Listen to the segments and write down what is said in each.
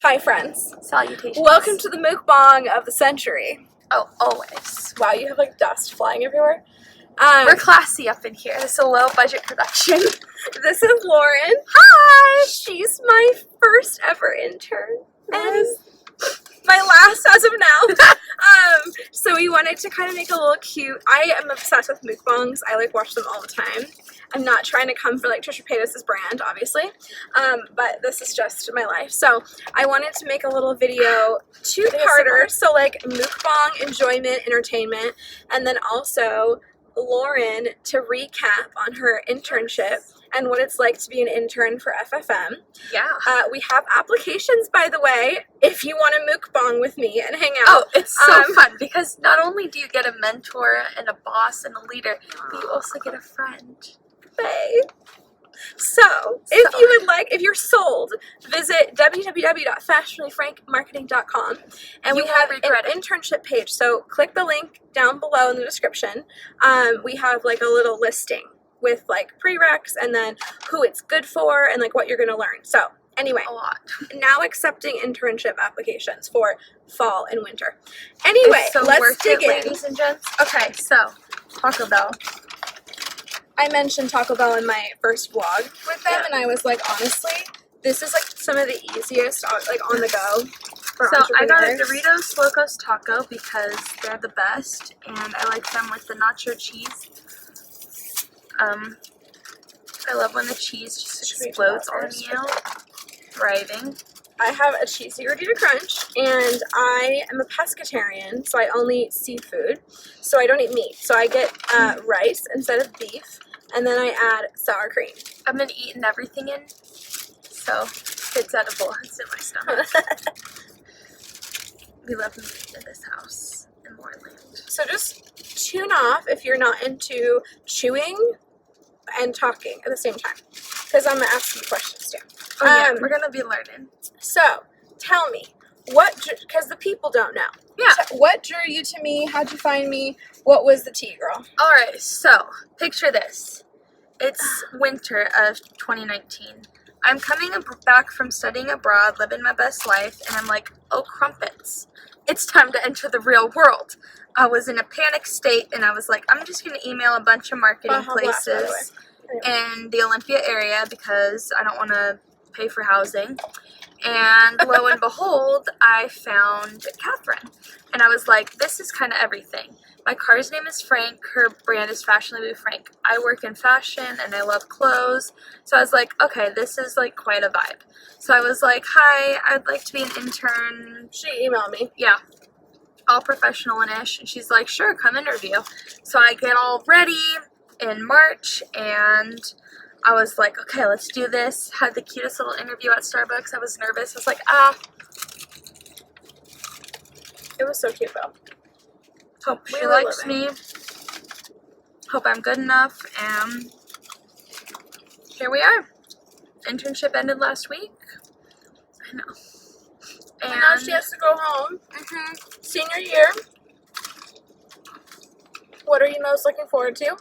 Hi friends. Salutations. Welcome to the Mukbang of the century. Oh, always. Wow, you have like dust flying everywhere. We're classy up in here. This is a low budget production. This is Lauren. Hi! She's my first ever intern. And my last as of now. So we wanted to kind of make a little cute. I am obsessed with mukbangs. I like watch them all the time. I'm not trying to come for like Trisha Paytas' brand, obviously, but this is just my life. So I wanted to make a little video, two-parter, so like mukbang, enjoyment, entertainment, and then also Lauren to recap on her internship and what it's like to be an intern for FFM. Yeah. We have applications, by the way, if you want to mukbang with me and hang out. Oh, it's so fun because not only do you get a mentor and a boss and a leader, but you also get a friend. So, if you're sold, visit www.fashionablyfrankmarketing.com and we have an internship page. So click the link down below in the description. We have like a little listing with like prereqs and then who it's good for and like what you're going to learn. So anyway, a lot. Now accepting internship applications for fall and winter. Anyway, so let's dig in. Ladies and gents. Okay, so Taco Bell. I mentioned Taco Bell in my first vlog with them, and I was like, honestly, this is like some of the easiest, like on the go for So I got a entrepreneurs. Doritos Locos Taco because they're the best, and I like them with the nacho cheese. I love when the cheese just explodes on you. Thriving. I have a cheesy Gordita Crunch, and I am a pescatarian, so I only eat seafood, so I don't eat meat. So I get rice instead of beef, and then I add sour cream. I've been eating everything in, so it's edible. It's in my stomach. We love meat in this house in Moreland. So just tune off if you're not into chewing and talking at the same time, because I'm going to ask you questions too. Oh yeah, we're going to be learning. So, tell me, because the people don't know. Yeah. What drew you to me? How'd you find me? What was the tea, girl? Alright, so, picture this. It's winter of 2019. I'm coming back from studying abroad, living my best life, and I'm like, oh crumpets. It's time to enter the real world. I was in a panic state, and I was like, I'm just going to email a bunch of marketing places in the Olympia area because I don't want to pay for housing. And lo and behold, I found Catherine. And I was like, this is kind of everything. My car's name is Frank. Her brand is Fashionably Frank. I work in fashion and I love clothes. So I was like, okay, this is like quite a vibe. So I was like, hi, I'd like to be an intern. She emailed me. Yeah. All professional and ish. And she's like, sure, come interview. So I get all ready in March and I was like, okay, let's do this. Had the cutest little interview at Starbucks. I was nervous. I was like, It was so cute, though. Hope she likes me. Hope I'm good enough. And here we are. Internship ended last week. I know. And now she has to go home. Senior year. What are you most looking forward to?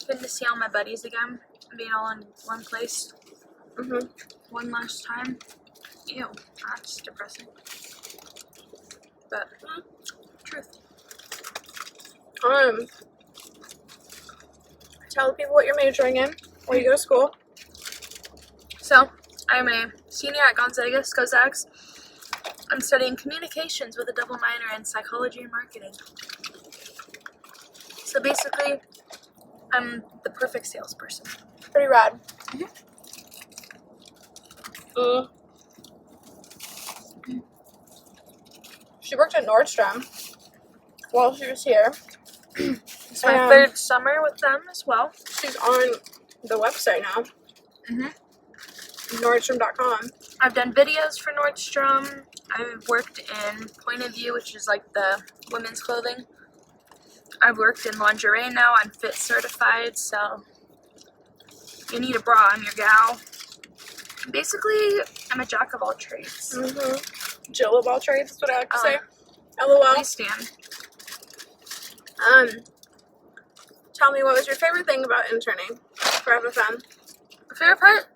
Good to see all my buddies again, being all in one place. One last time. Ew, that's depressing. But truth. Tell the people what you're majoring in, where you go to school. So, I'm a senior at Gonzagas, Go Zags. I'm studying communications with a double minor in psychology and marketing. So basically, I'm the perfect salesperson. Pretty rad. She worked at Nordstrom while she was here. It's my third summer with them as well. She's on the website now. Nordstrom.com. I've done videos for Nordstrom. I've worked in Point of View, which is like the women's clothing. I've worked in lingerie now. I'm fit certified, so if you need a bra, I'm your gal. Basically, I'm a jack of all trades. Jill of all trades is what I like to say. LOL. We stand. Tell me, what was your favorite thing about interning for FFM? My favorite part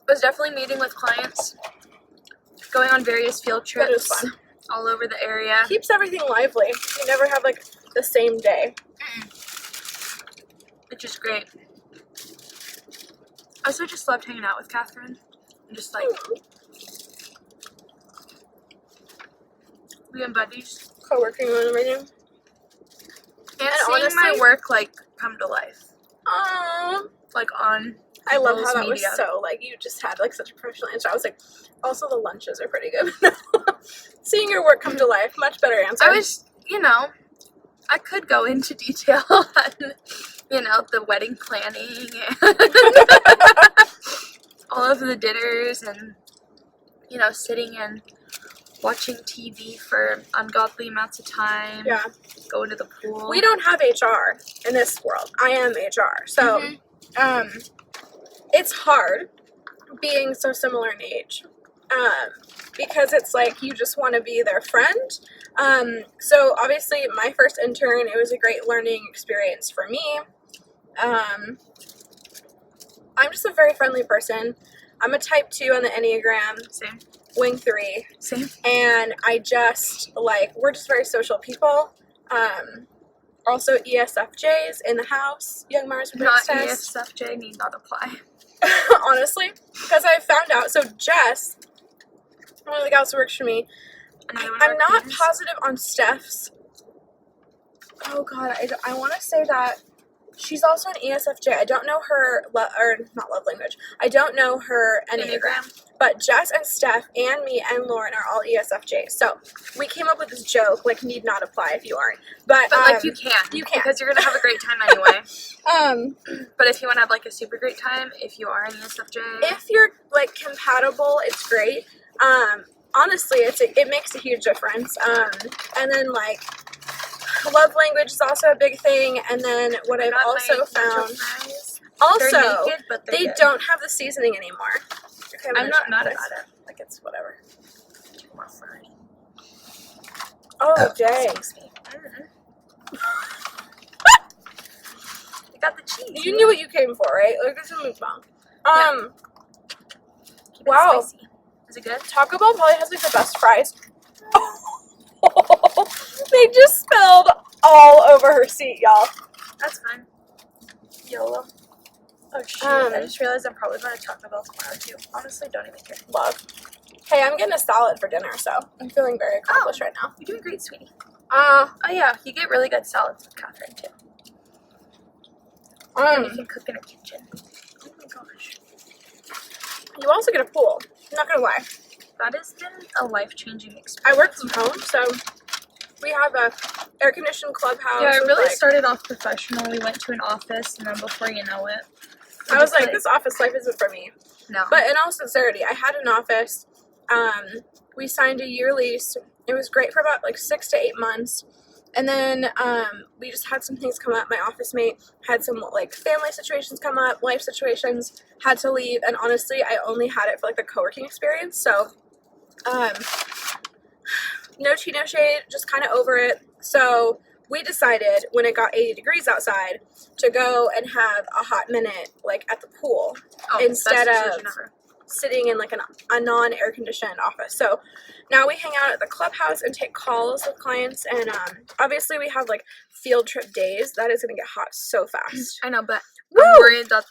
was definitely meeting with clients. going on various field That is trips fun. all over the area. Keeps everything lively. You never have like the same day. Which is great. I also just loved hanging out with Catherine. And just like being buddies. Co-working on everything. And seeing my honestly, work like come to life. Like on I love people's how that media. was so, like, you just had, like, such a professional answer. I was like, also the lunches are pretty good. Seeing your work come to life, much better answer. I was, you know, I could go into detail on, you know, the wedding planning and all of the dinners and, you know, sitting and watching TV for ungodly amounts of time. Yeah. Going to the pool. We don't have HR in this world. I am HR. So, it's hard being so similar in age. Because it's like you just want to be their friend. So obviously my first intern, it was a great learning experience for me. I'm just a very friendly person. I'm a type 2 on the Enneagram. Same. Wing 3. Same. And I just, like, we're just very social people. Also ESFJs in the house. Young Mars Not Princess. ESFJ need not apply. Honestly. Because I found out, so Jess, one of the gals who works for me, I'm not positive on Steph's. Oh god, I want to say that she's also an ESFJ. I don't know her, or not love language. I don't know her Enneagram. But Jess and Steph and me and Lauren are all ESFJs. So we came up with this joke, like, need not apply if you aren't. But like, you can. You can. Because you're going to have a great time anyway. But if you want to have, like, a super great time, if you are an ESFJ. If you're, like, compatible, it's great. Honestly, it makes a huge difference. And then, like, love language is also a big thing. And then what I've also found, also, naked, but they good. don't have the seasoning anymore. Okay, I'm not mad about it. Like, it's whatever. More fries. Oh, dang. Excuse me. I got the cheese. You knew what you came for, right? Like, this is mukbang. Keep it Wow. spicy. Is it good? Taco Bell probably has, like, the best fries. They just spilled all over her seat, y'all. That's fine. YOLO. Oh, shit. I just realized I'm probably going to Taco Bell tomorrow, too. Honestly, don't even care. Love. Hey, I'm getting a salad for dinner, so I'm feeling very accomplished right now. You're doing great, sweetie. Uh, Oh, yeah. You get really good salads with Catherine, too. And you um, can cook in a kitchen. Oh, my gosh. you also get a pool. I'm not gonna lie. That has been a life-changing experience. I work from home, so we have a air-conditioned clubhouse. Yeah, it with, really like, started off professional. We went to an office, and then before you know it, I was like, this office life isn't for me. no. But in all sincerity, I had an office. We signed a year lease. It was great for about like 6 to 8 months. And then we just had some things come up. My office mate had some like family situations come up, life situations, had to leave. And honestly, I only had it for like the co-working experience. So no tea, no shade, just kind of over it. So we decided when it got 80 degrees outside to go and have a hot minute like at the pool instead of sitting in like a non-air conditioned office. So now we hang out at the clubhouse and take calls with clients, and obviously we have like field trip days. That is gonna get hot so fast. I know, but Woo! I'm worried that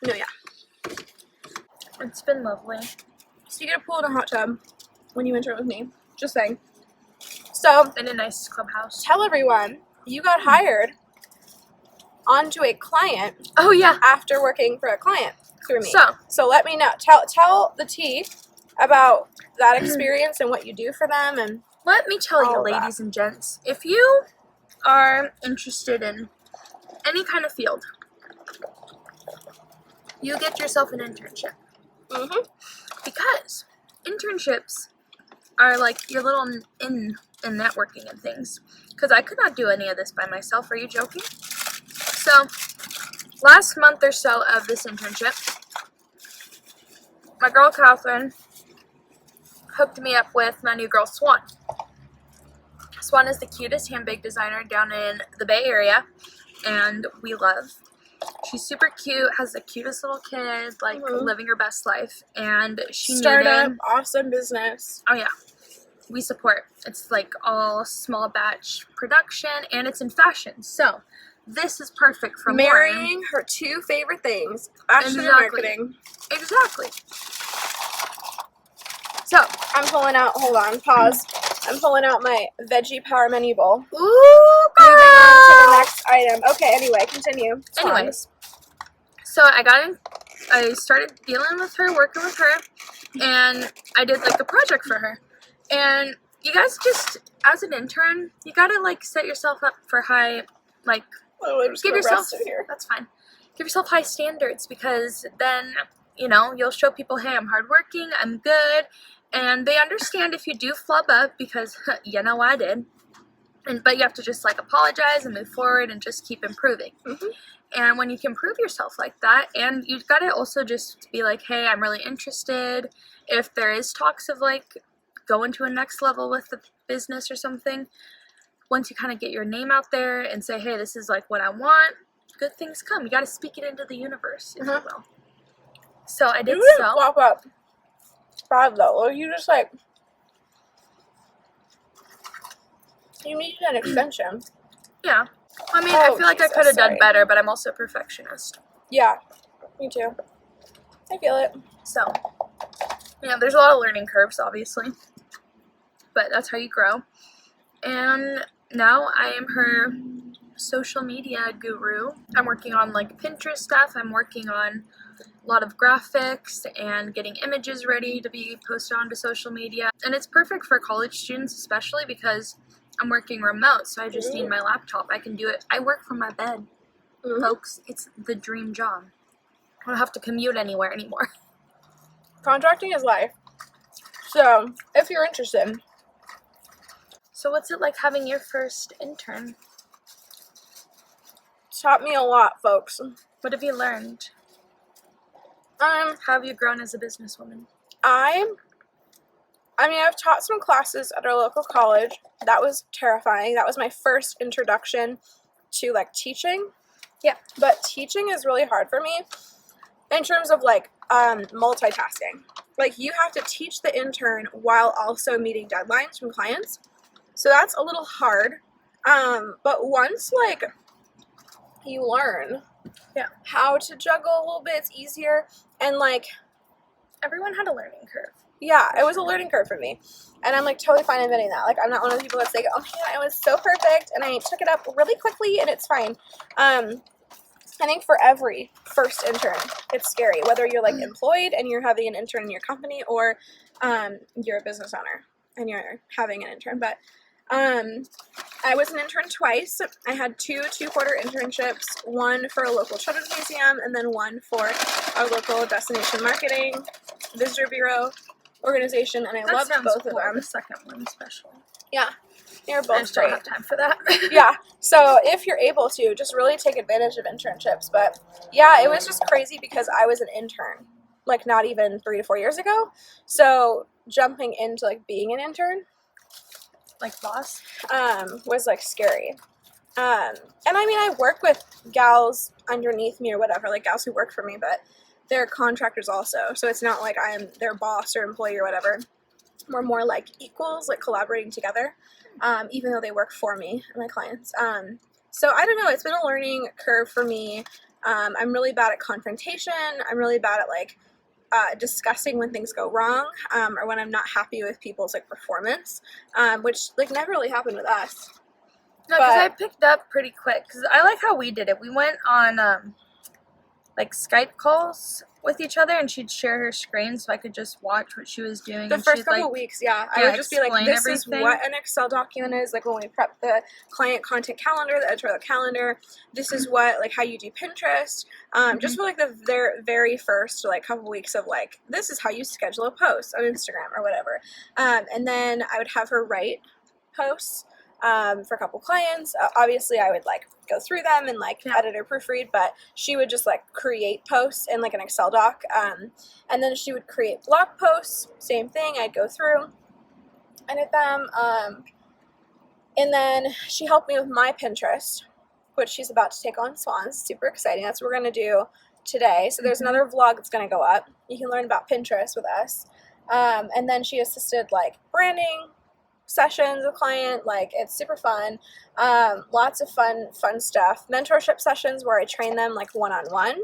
No, yeah. it's been lovely. So you get a pool and a hot tub when you enter with me. Just saying. So In a nice clubhouse. tell everyone you got hired onto a client Oh, yeah. after working for a client through me. So, So let me know. Tell the tea about that experience and what you do for them. And let me tell you, all that. ladies and gents, if you are interested in any kind of field, you get yourself an internship. Because internships are like your little in networking and things. Because I could not do any of this by myself. Are you joking? So, last month or so of this internship, my girl Catherine hooked me up with my new girl Swan. Swan is the cutest handbag designer down in the Bay Area, and we love. She's super cute, has the cutest little kid, like living her best life, and she Startup, needed, awesome business. oh yeah, we support. It's like all small batch production, and it's in fashion. So this is perfect for Marrying her two favorite things, fashion and marketing. Exactly. So I'm pulling out. Hold on, pause. I'm pulling out my veggie power menu bowl. Ooh, moving on to the next item. Okay, anyway, continue. Anyways, so I started dealing with her, working with her, and I did like a project for her. And you guys just, as an intern, you gotta like set yourself up for high, like, give yourself, that's fine. Give yourself high standards, because then, you know, you'll show people, hey, I'm hardworking, I'm good, and they understand if you do flub up, because, you know, I did. But you have to just like apologize and move forward and just keep improving. And when you can prove yourself like that, and you've got to also just be like, hey, I'm really interested. If there is talks of like going to a next level with the business or something, once you kind of get your name out there and say, hey, this is like what I want, good things come. You got to speak it into the universe, if you will. So I did so. Walk up. Bad though. Or you just like, you need an extension. Yeah. I mean, I feel like I could have done better, but I'm also a perfectionist. Yeah, me too. I feel it. So, yeah, there's a lot of learning curves, obviously. But that's how you grow. And now I am her social media guru. I'm working on like Pinterest stuff. I'm working on a lot of graphics and getting images ready to be posted onto social media. And it's perfect for college students, especially because I'm working remote, so I just need my laptop. I can do it. I work from my bed, folks. It's the dream job. I don't have to commute anywhere anymore. Contracting is life. So, if you're interested. So what's it like having your first intern? Taught me a lot, folks. What have you learned? How have you grown as a businesswoman? I mean, I've taught some classes at our local college. That was terrifying. That was my first introduction to, like, teaching. Yeah. But teaching is really hard for me in terms of, like, multitasking. Like, you have to teach the intern while also meeting deadlines from clients. So that's a little hard. But once, like, you learn how to juggle a little bit, it's easier. And, like, everyone had a learning curve. Yeah, it was a learning curve for me. And I'm, like, totally fine admitting that. Like, I'm not one of the people that's like, oh, man, it was so perfect, and I took it up really quickly, and it's fine. I think for every first intern, it's scary. Whether you're, like, employed and you're having an intern in your company, or you're a business owner and you're having an intern. But I was an intern twice. I had two two-quarter internships, one for a local children's museum, and then one for our local destination marketing visitor bureau organization, and I loved both of them. The second one special. Yeah, they're both I just don't have time for that. Yeah, so if you're able to, just really take advantage of internships. But yeah, it was just crazy because I was an intern, like not even 3 to 4 years ago. So jumping into like being an intern, like boss, was like scary. And I mean, I work with gals underneath me or whatever, like gals who work for me, but they're contractors also. So it's not like I am their boss or employee or whatever. We're more like equals, like collaborating together, even though they work for me and my clients. So I don't know. It's been a learning curve for me. I'm really bad at confrontation. I'm really bad at like discussing when things go wrong, or when I'm not happy with people's like performance, which like never really happened with us. No, because I picked up pretty quick. Because I like how we did it. We went on like Skype calls with each other, and she'd share her screen so I could just watch what she was doing. The first couple of weeks, I would just be like, this is what an Excel document is, like when we prep the client content calendar, the editorial calendar, this is what, like how you do Pinterest, just for like the very first like couple weeks of like, this is how you schedule a post on Instagram or whatever. And then I would have her write posts for a couple clients. Obviously I would like go through them and like edit or proofread, but she would just like create posts in like an Excel doc, and then she would create blog posts, same thing. I'd go through, edit them, and then she helped me with my Pinterest, which she's about to take on swans. Super exciting. That's what we're going to do today. So there's another vlog that's going to go up. You can learn about Pinterest with us. And then she assisted like branding sessions with client. Like, it's super fun. Lots of fun stuff. Mentorship sessions where I train them like one-on-one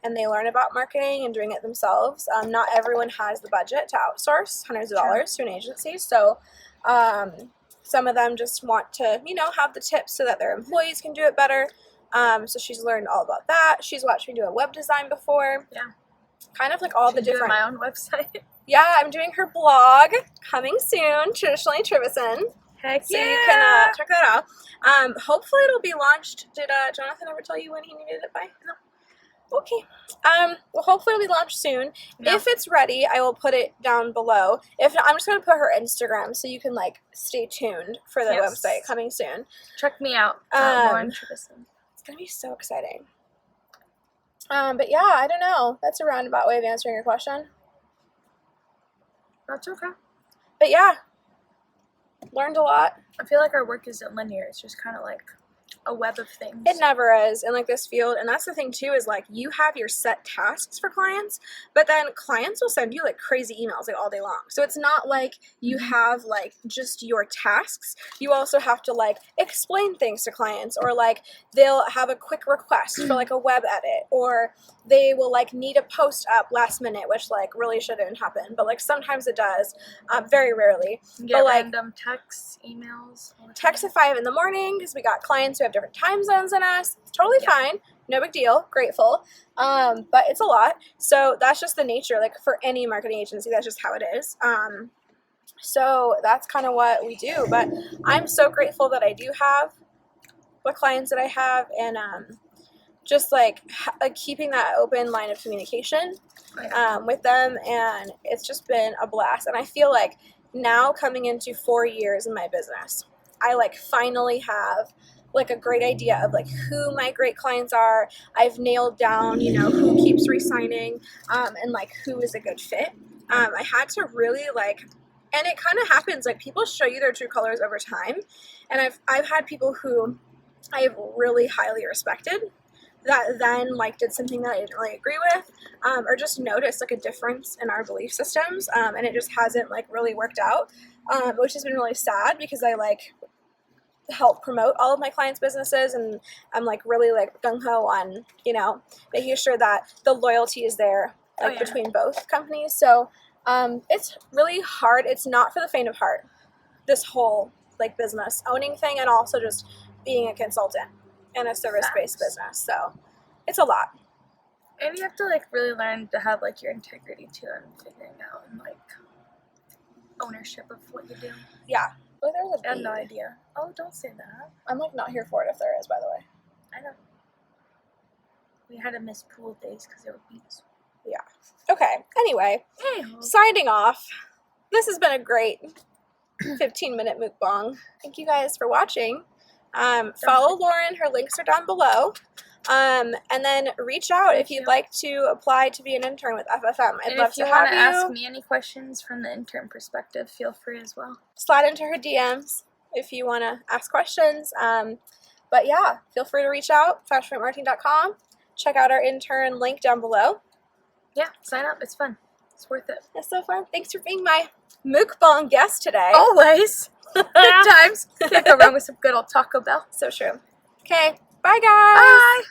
and they learn about marketing and doing it themselves. Not everyone has the budget to outsource hundreds of dollars to an agency. So some of them just want to, you know, have the tips so that their employees can do it better. So she's learned all about that. She's watched me do a web design before. Yeah. Kind of like all the different. My own website. Yeah, I'm doing her blog coming soon. Traditionally Trivison. Heck So yeah. you can check that out. Hopefully it'll be launched. Did Jonathan ever tell you when he needed it by? No. Okay. Well, hopefully it'll be launched soon. Yeah. If it's ready, I will put it down below. If not, I'm just going to put her Instagram so you can, like, stay tuned for the website coming soon. Check me out. Lauren Trivison. It's going to be so exciting. But yeah, I don't know. That's a roundabout way of answering your question. That's okay. But yeah, learned a lot. I feel like our work isn't linear. It's just kind of like a web of things. It never is in like this field. And that's the thing too, is like you have your set tasks for clients, but then clients will send you like crazy emails like all day long. So it's not like you have like just your tasks. You also have to like explain things to clients, or like they'll have a quick request for like a web edit, or they will like need a post up last minute, which like really shouldn't happen, but like sometimes it does. Very rarely. You get but like random texts, emails. text at 5 in the morning because we got clients who have different time zones than us. It's totally fine. No big deal. Grateful. But it's a lot. So that's just the nature. Like for any marketing agency, that's just how it is. So that's kind of what we do. But I'm so grateful that I do have the clients that I have, and just like keeping that open line of communication with them. And it's just been a blast. And I feel like now coming into 4 years in my business, I like finally have like a great idea of like who my great clients are. I've nailed down, you know, who keeps re-signing, and like who is a good fit. I had to really like, and it kind of happens, like people show you their true colors over time. And I've had people who I've really highly respected that then like did something that I didn't really agree with, or just noticed like a difference in our belief systems, and it just hasn't like really worked out, which has been really sad because I like help promote all of my clients' businesses, and I'm like really like gung-ho on, you know, making sure that the loyalty is there like between both companies. So it's really hard. It's not for the faint of heart, this whole like business owning thing, and also just being a consultant in a service-based business. So it's a lot. And you have to like really learn to have like your integrity too, and figuring out and like ownership of what you do. Yeah. Oh, there's a bee. I have no idea. Oh, don't say that. I'm like not here for it if there is, by the way. I know. We had to miss pool days because there were bees. Yeah. Okay. Anyway, signing off. This has been a great 15-minute mukbang. Thank you guys for watching. Follow Lauren. Her links are down below. And then reach out if you'd like to apply to be an intern with FFM. I'd love to have you. If you want to ask me any questions from the intern perspective, feel free as well. Slide into her DMs if you want to ask questions. But yeah, feel free to reach out, fashionablymarketing.com. Check out our intern link down below. Yeah, sign up. It's fun. It's worth it. It's so fun. Thanks for being my mukbang guest today. Always. Good times. Can't go wrong with some good old Taco Bell. So true. Okay. Bye, guys. Bye.